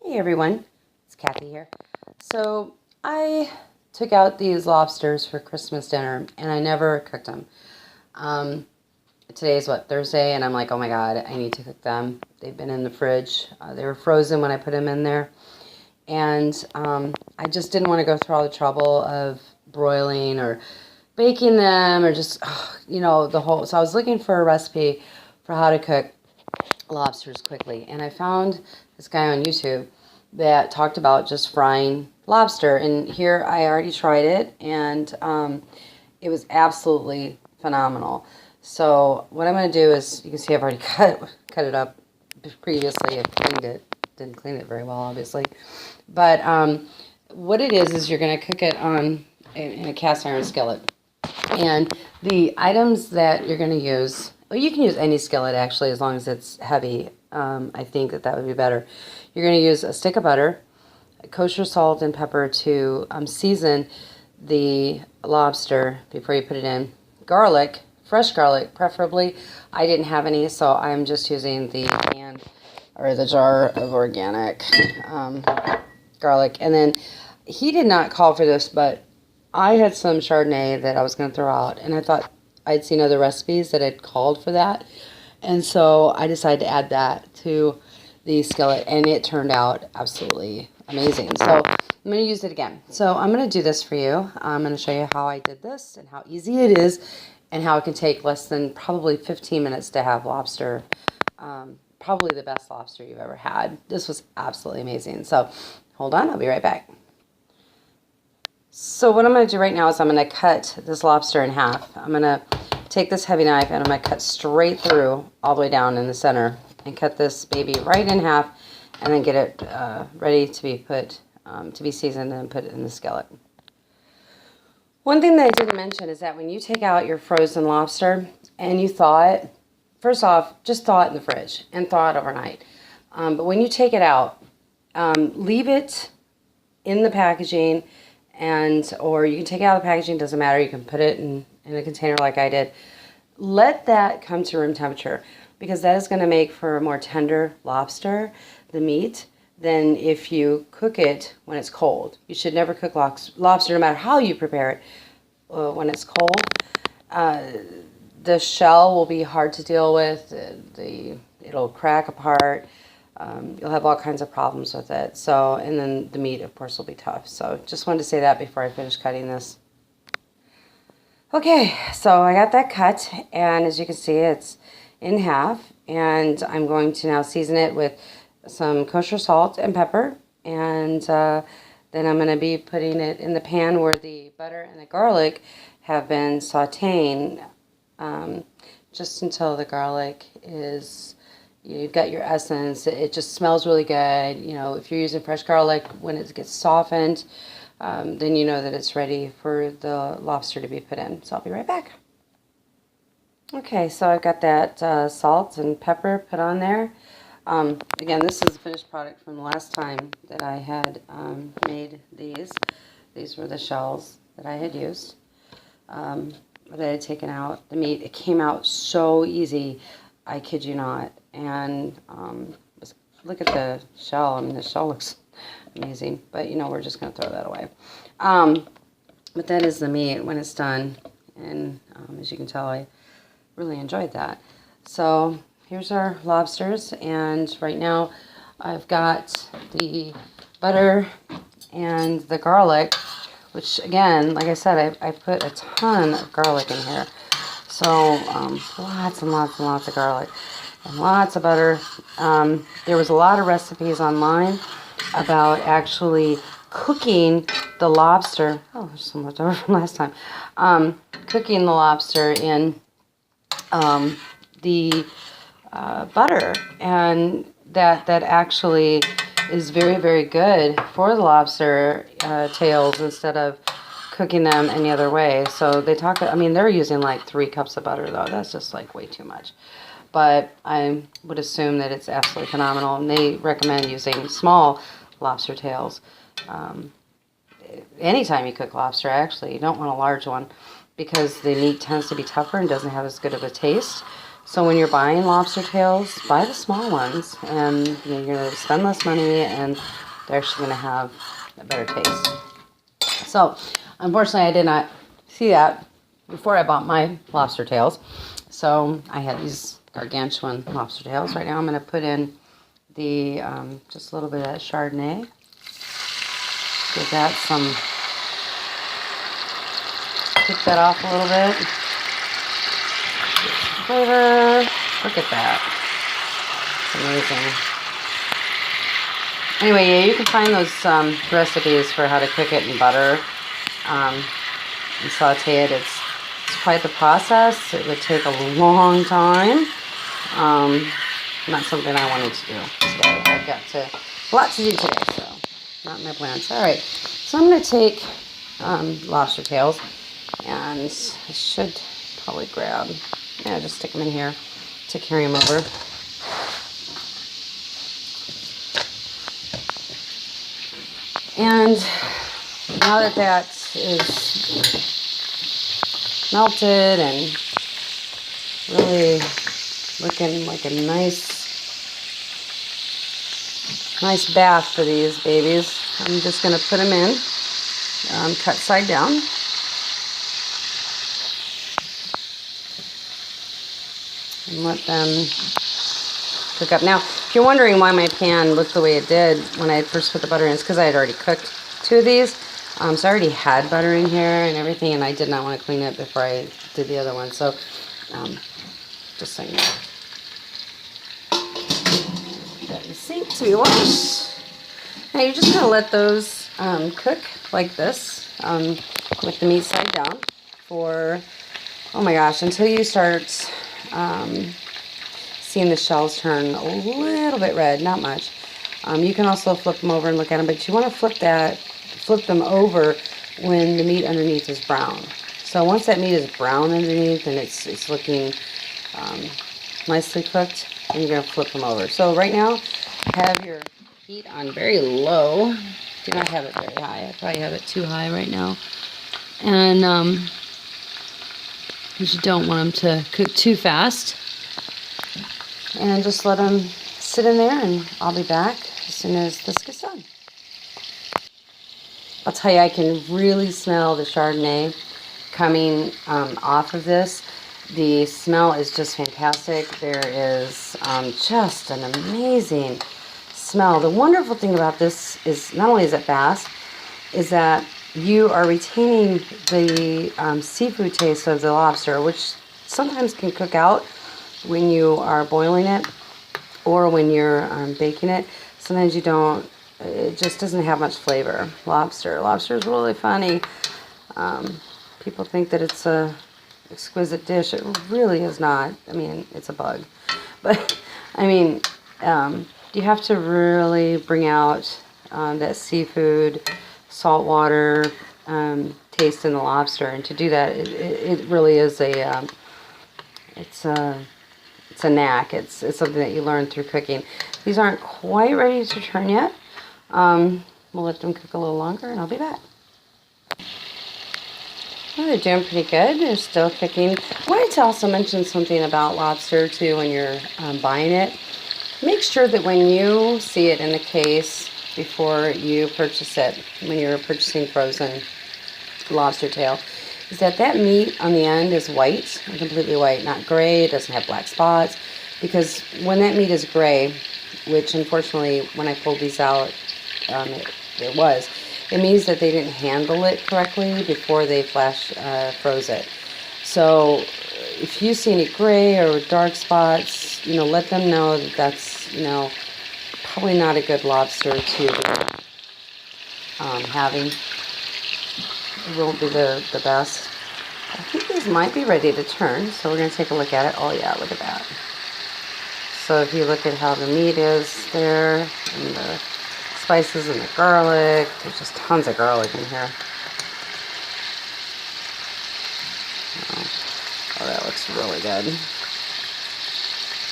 Hey everyone, it's Kathy here. So I took out these lobsters for Christmas dinner and I never cooked them. Today's what, Thursday, and I'm like, oh my god, I need to cook them. They've been in the fridge. They were frozen when I put them in there. And I just didn't want to go through all the trouble of broiling or baking them or just, the whole. So I was looking for a recipe for how to cook lobsters quickly. And I found this guy on YouTube that talked about just frying lobster. And here I already tried it, and it was absolutely phenomenal. So what I'm going to do is, you can see I've already cut it up previously. I cleaned it. Didn't clean it very well, obviously. But what it is you're going to cook it in a cast iron skillet. And the items that you're going to use, well, you can use any skillet actually, as long as it's heavy. I think that would be better. You're going to use a stick of butter, kosher salt and pepper to season the lobster before you put it in. Garlic, fresh garlic preferably. I didn't have any, so I'm just using the can or the jar of organic garlic. And then he did not call for this, but I had some Chardonnay that I was going to throw out, and I thought I'd seen other recipes that had called for that, and so I decided to add that to the skillet, and it turned out absolutely amazing. So I'm going to use it again. So I'm going to do this for you. I'm going to show you how I did this and how easy it is and how it can take less than probably 15 minutes to have lobster. Probably the best lobster you've ever had. This was absolutely amazing. So hold on, I'll be right back. So what I'm going to do right now is I'm going to cut this lobster in half. I'm going to take this heavy knife and I'm going to cut straight through all the way down in the center and cut this baby right in half, and then get it ready to be put to be seasoned and put it in the skillet. One thing that I didn't mention is that when you take out your frozen lobster and you thaw it, first off, just thaw it in the fridge and thaw it overnight. But when you take it out, leave it in the packaging, or you can take it out of the packaging, doesn't matter. You can put it in a container like I did. Let that come to room temperature, because that is going to make for a more tender lobster, the meat, than if you cook it when it's cold. You should never cook lobster, no matter how you prepare it, when it's cold. The shell will be hard to deal with. It'll crack apart. You'll have all kinds of problems with it. So, and then the meat, of course, will be tough. So just wanted to say that before I finish cutting this. Okay, so I got that cut, and as you can see, it's in half, and I'm going to now season it with some kosher salt and pepper, and then I'm going to be putting it in the pan where the butter and the garlic have been sauteing, just until the garlic is, you've got your essence. It just smells really good. You know, if you're using fresh garlic, when it gets softened, then you know that it's ready for the lobster to be put in. So I'll be right back. Okay, so I've got that salt and pepper put on there. Again, this is the finished product from the last time that I had made these. These were the shells that I had used, that I had taken out the meat. It came out so easy, I kid you not. And look at the shell. I mean, the shell looks amazing, but we're just going to throw that away. But that is the meat when it's done, and as you can tell, I really enjoyed that. So here's our lobsters, and right now I've got the butter and the garlic, which again, like I said, I put a ton of garlic in here. So lots and lots and lots of garlic and lots of butter. There was a lot of recipes online about actually cooking the lobster. Oh, there's some left over from last time. Cooking the lobster in the butter, and that actually is very, very good for the lobster tails instead of cooking them any other way. So they talk, I mean, they're using like 3 cups of butter though. That's just like way too much. But I would assume that it's absolutely phenomenal, and they recommend using small lobster tails. Anytime you cook lobster, actually, you don't want a large one, because the meat tends to be tougher and doesn't have as good of a taste. So when you're buying lobster tails, buy the small ones, and you're going to spend less money, and they're actually going to have a better taste. So unfortunately, I did not see that before I bought my lobster tails. So I had these gargantuan lobster tails. Right now I'm going to put in the just a little bit of that Chardonnay. Give that some, kick that off a little bit. Get some flavor. Look at that. It's amazing. Anyway, yeah, you can find those recipes for how to cook it in butter and saute it. It's quite the process. It would take a long time. Not something I wanted to do today. I've got a lot to do today, so not in my plans. All right, so I'm going to take lobster tails, and I should probably grab, just stick them in here to carry them over. And now that that is melted and really looking like a nice bath for these babies, I'm just going to put them in, cut side down. And let them cook up. Now, if you're wondering why my pan looked the way it did when I first put the butter in, it's because I had already cooked 2 of these. So I already had butter in here and everything, and I did not want to clean it before I did the other one. So, just so you know. Got the sink to be washed. Now you're just going to let those cook like this, with the meat side down for, oh my gosh, until you start seeing the shells turn a little bit red, not much. You can also flip them over and look at them, but you want to flip them over when the meat underneath is brown. So once that meat is brown underneath and it's looking nicely cooked, then you're going to flip them over. So right now, have your heat on very low. Do not have it very high. I probably have it too high right now. And because you don't want them to cook too fast. And just let them sit in there, and I'll be back as soon as this gets done. I'll tell you, I can really smell the Chardonnay coming off of this. The smell is just fantastic. There is just an amazing smell. The wonderful thing about this is not only is it fast, is that you are retaining the seafood taste of the lobster, which sometimes can cook out when you are boiling it or when you're baking it. Sometimes you don't, it just doesn't have much flavor. Lobster is really funny. People think that it's a exquisite dish. It really is not. I mean, it's a bug. But, I mean, you have to really bring out that seafood, saltwater taste in the lobster. And to do that, it really is it's a knack. It's something that you learn through cooking. These aren't quite ready to turn yet. We'll let them cook a little longer, and I'll be back. Well, they're doing pretty good. They're still cooking. I wanted to also mention something about lobster, too, when you're buying it. Make sure that when you see it in the case before you purchase it, when you're purchasing frozen lobster tail, is that meat on the end is white, completely white, not gray. It doesn't have black spots. Because when that meat is gray, which unfortunately when I pulled these out, it means that they didn't handle it correctly before they froze it. So if you see any gray or dark spots, let them know that that's, probably not a good lobster to be having. It won't be the best. I think these might be ready to turn, so we're going to take a look at it. Oh yeah, look at that. So if you look at how the meat is there, and the spices and the garlic, there's just tons of garlic in here. Oh, that looks really good.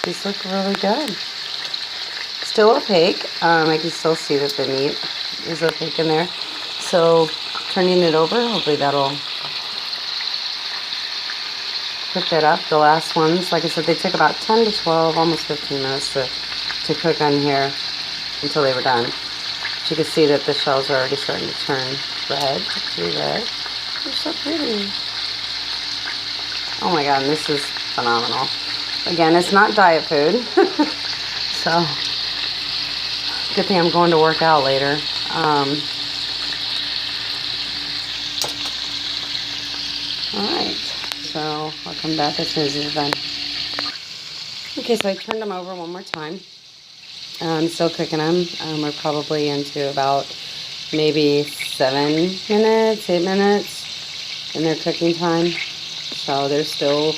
These look really good. Still opaque. I can still see that the meat is opaque in there. So turning it over, hopefully that'll cook that up. The last ones, like I said, they took about 10 to 12, almost 15 minutes to cook on here until they were done. But you can see that the shells are already starting to turn red, pretty red. They're so pretty. Oh my god, and this is phenomenal. Again, it's not diet food, so good thing I'm going to work out later. Alright, so I'll come back as soon as it's done. Okay, so I turned them over one more time. I'm still cooking them. We're probably into about maybe 7 minutes, 8 minutes in their cooking time. So they're still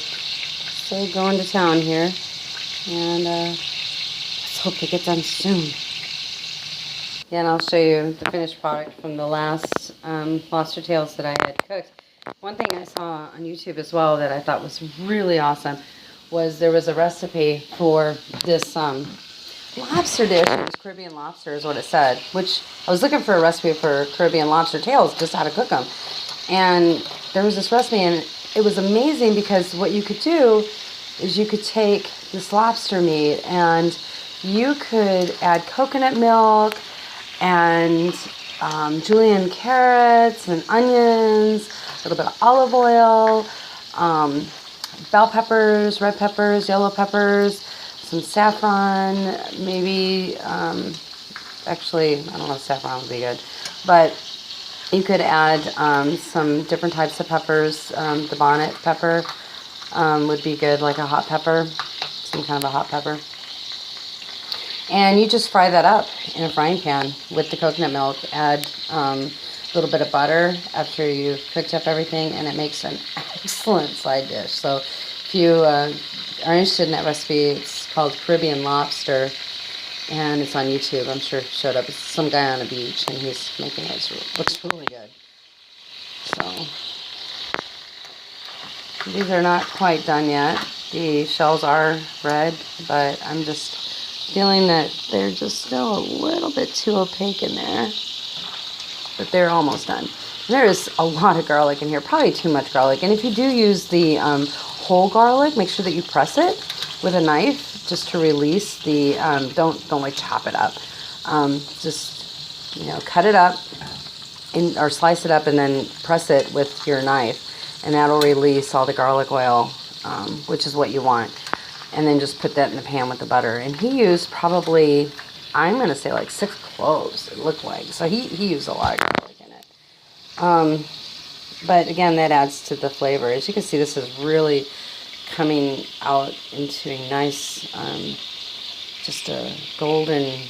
going to town here. And let's hope they get done soon. Yeah, and I'll show you the finished product from the last lobster tails that I had cooked. One thing I saw on YouTube as well that I thought was really awesome was there was a recipe for this lobster dish. It was Caribbean lobster is what it said, which I was looking for a recipe for Caribbean lobster tails, just how to cook them. And there was this recipe, and it was amazing because what you could do is you could take this lobster meat and you could add coconut milk and julienne carrots and onions, a little bit of olive oil, bell peppers, red peppers, yellow peppers, some saffron, maybe, actually, I don't know if saffron would be good, but you could add some different types of peppers. The bonnet pepper would be good, like a hot pepper, some kind of a hot pepper. And you just fry that up in a frying pan with the coconut milk. Add a little bit of butter after you've cooked up everything, and it makes an excellent side dish. So if you are interested in that recipe, it's called Caribbean lobster, and it's on YouTube. I'm sure it showed up. It's some guy on a beach, and he's making it. It looks really good. So these are not quite done yet. The shells are red, but I'm just feeling that they're just still a little bit too opaque in there. But they're almost done. There is a lot of garlic in here, probably too much garlic. And if you do use the whole garlic, make sure that you press it with a knife just to release the, don't like chop it up. Just, cut it up or slice it up and then press it with your knife. And that'll release all the garlic oil, which is what you want. And then just put that in the pan with the butter. And he used probably, I'm going to say like 6 cloves, it looked like. So he used a lot of garlic in it. But again, that adds to the flavor. As you can see, this is really coming out into a nice, just a golden,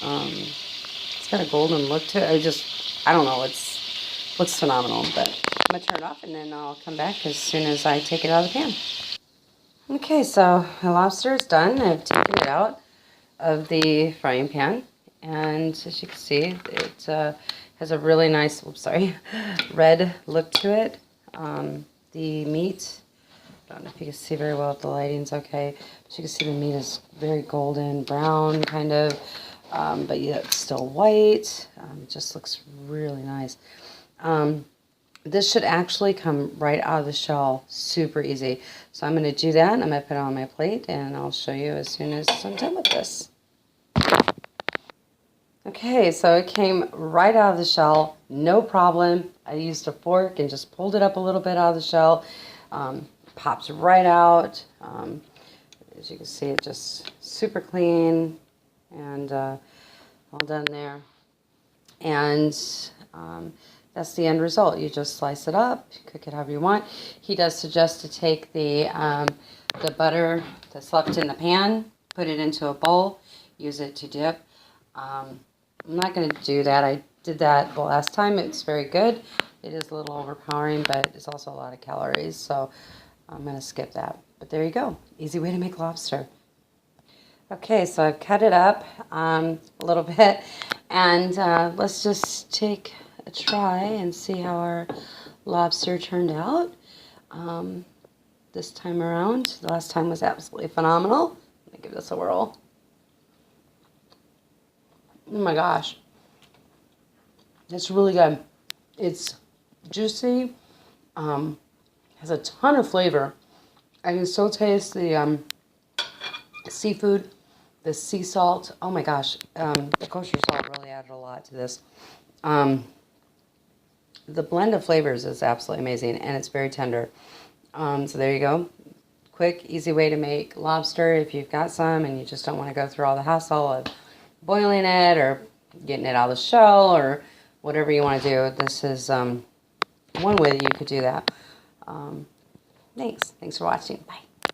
it's got a golden look to it. I don't know, looks phenomenal. But I'm going to turn it off and then I'll come back as soon as I take it out of the pan. Okay, so my lobster is done. I've taken it out of the frying pan, and as you can see, it has a really nice, red look to it. The meat, I don't know if you can see very well if the lighting's okay, but you can see the meat is very golden brown kind of, but yet it's still white. It just looks really nice. This should actually come right out of the shell super easy. So I'm going to do that. I'm going to put it on my plate and I'll show you as soon as I'm done with this. Okay, so it came right out of the shell, no problem. I used a fork and just pulled it up a little bit out of the shell. Pops right out. As you can see, it's just super clean and all done there. And that's the end result. You just slice it up, cook it however you want. He does suggest to take the butter that's left in the pan, put it into a bowl, use it to dip. I'm not going to do that. I did that the last time. It's very good. It is a little overpowering, but it's also a lot of calories, so I'm going to skip that. But there you go. Easy way to make lobster. Okay, so I've cut it up a little bit, and let's just take a try and see how our lobster turned out this time around. The last time was absolutely phenomenal. Let me give this a whirl. Oh my gosh. It's really good. It's juicy, has a ton of flavor. I can still taste the seafood, the sea salt. Oh my gosh, the kosher salt really added a lot to this. The blend of flavors is absolutely amazing, and it's very tender. So there you go. Quick, easy way to make lobster if you've got some and you just don't want to go through all the hassle of boiling it or getting it out of the shell or whatever you want to do. This is one way that you could do that. Thanks for watching. Bye.